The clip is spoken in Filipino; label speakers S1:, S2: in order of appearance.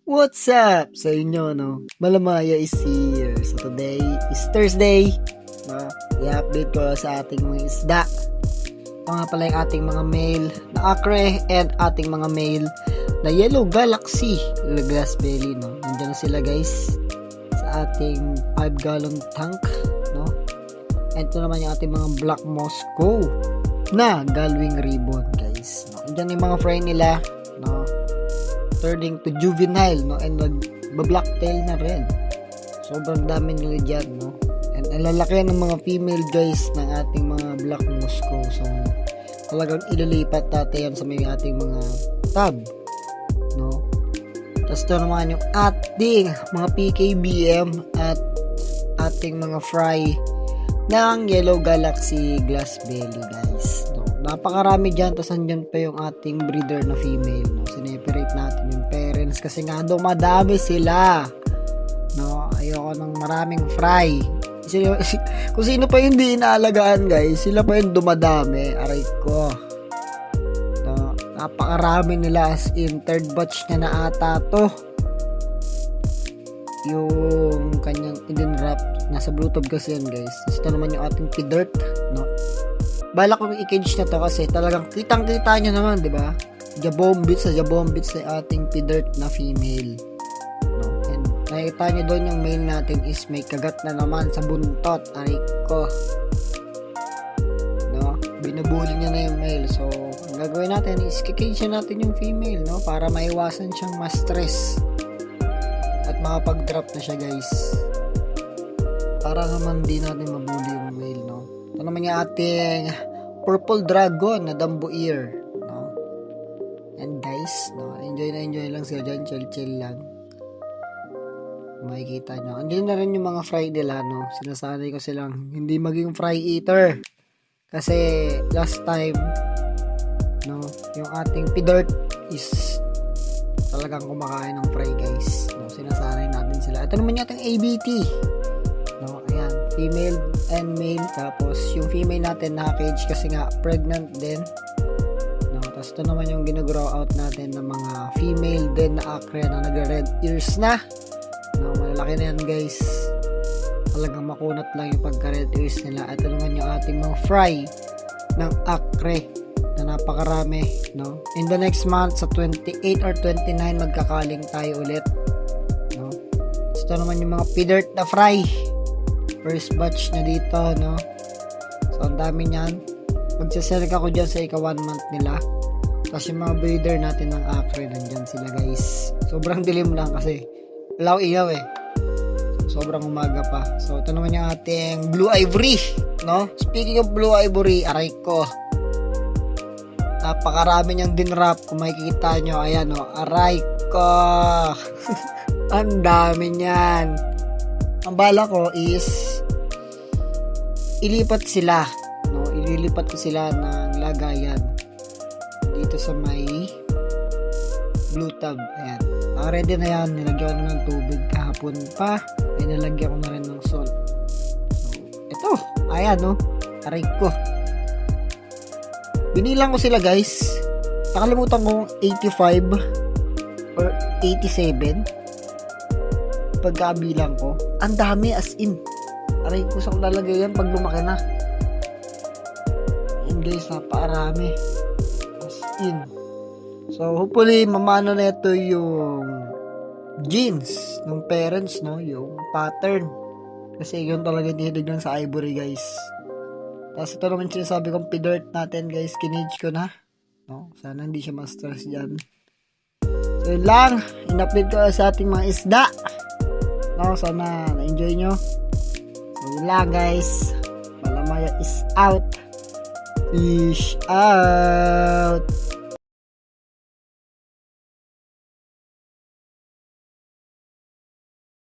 S1: What's up sa inyo, no? Malamaya is here. So today is Thursday. No? I-update ko sa ating mga isda. Ito nga pala yung ating mga male na acre and ating mga male na yellow galaxy glass belly, no? Nandiyan sila guys sa ating 5-gallon tank, no? And ito naman yung ating mga black Moscow na galwing ribbon, guys, no? Nandiyan yung mga fry nila, no? Turning to juvenile, no? And nagba-blacktail na rin. Sobrang dami nila dyan, no? And ang lalaki ng mga female guys ng ating mga black Moscow. So talagang ililipat natin yan sa may ating mga tab, no? Tapos ito naman yung ating mga PKBM at ating mga fry ng yellow galaxy glass belly, guys, no? Napakarami dyan. Tapos andyan pa yung ating breeder na female, no? Sineperate natin yung parents kasi nga dumadami sila, no? Ayoko ng maraming fry. Kung sino pa yung hindi inaalagaan, guys, sila pa yung dumadami. Aray ko, no? Napakarami nila, as in third batch na ata to yung kanyang in-wrap. Nasa blue tube kasi yan, guys. Tapos ito naman yung ating P-dirt, no? Balak kong i-cage na to kasi talagang kitang-kita nyo naman, di ba? Jabombits sa ating P-dirt na female, no? And nakikita nyo doon yung male natin is may kagat na naman sa buntot. Aray ko, no? Binubuli niya na yung male. So ang gagawin natin is i-cage natin yung female, no? Para maiwasan siyang ma-stress at makapag-drop na siya, guys, para naman di natin mabuli yung male, no? Ito naman yung ating purple dragon na Dumbo ear, no? And guys, no, enjoy lang sila dyan, chill lang. Makikita nyo, andyan na rin yung mga fry nila, no? Sinasanay ko silang hindi maging fry eater kasi last time, no, yung ating P-dirt is talagang kumakain ng fry, guys, no? Sinasanay natin sila. Ito naman yung ating ABT, no? Ayan, female and male. Tapos yung female natin naka-cage kasi nga pregnant din, no? Tapos ito naman yung ginagrow out natin ng mga female din na acre na nag-red ears na, no? Malalaki na yan, guys. Talagang makunat lang yung pagka-red ears nila. Ito naman yung ating mga fry ng acre na napakarami, no? In the next month sa 28 or 29 magkakaling tayo ulit, no? Ito naman yung mga P-dirt na fry, first batch na dito, no? So ang dami niyan. Magsaselect ako dyan sa ika 1 month nila. Tapos yung mga breeder natin ng acre, nandyan sila, guys. Sobrang dilim lang kasi ilaw eh. So, sobrang umaga pa. So ito naman yung ating blue ivory, no? Speaking of blue ivory, aray ko, napakarami niyang dinrap. Kung makikita nyo, ayan, no? Aray ko. Ang dami niyan. Ang bala ko is ilipat sila, no? Ililipat ko sila ng lagayan dito sa may blue tub. Ayan, ready na yan. Nilagyan ko na ng tubig kahapon pa. Ay, nilagyan ko na rin ng salt. So ito, ayan, no? Aray ko, binilang ko sila, guys. Nakalimutan ko 85 or 87 pagkabilang ko. Ang dami, as in. Aray ko, saan ko lalagay yan pag lumaki na? Ayan, guys, napakarami, as in. So hopefully mamano na ito yung genes ng parents, no? Yung pattern, kasi yun talaga dihilig lang sa ivory, guys. Tapos ito naman sinasabi kong P-dirt natin, guys, kinage ko na, no? Sana hindi siya ma-stress dyan. So yun lang, in-update ko sa ating mga isda, no? Sana na-enjoy nyo. So yun lang, guys. Malamaya is out. Fish out.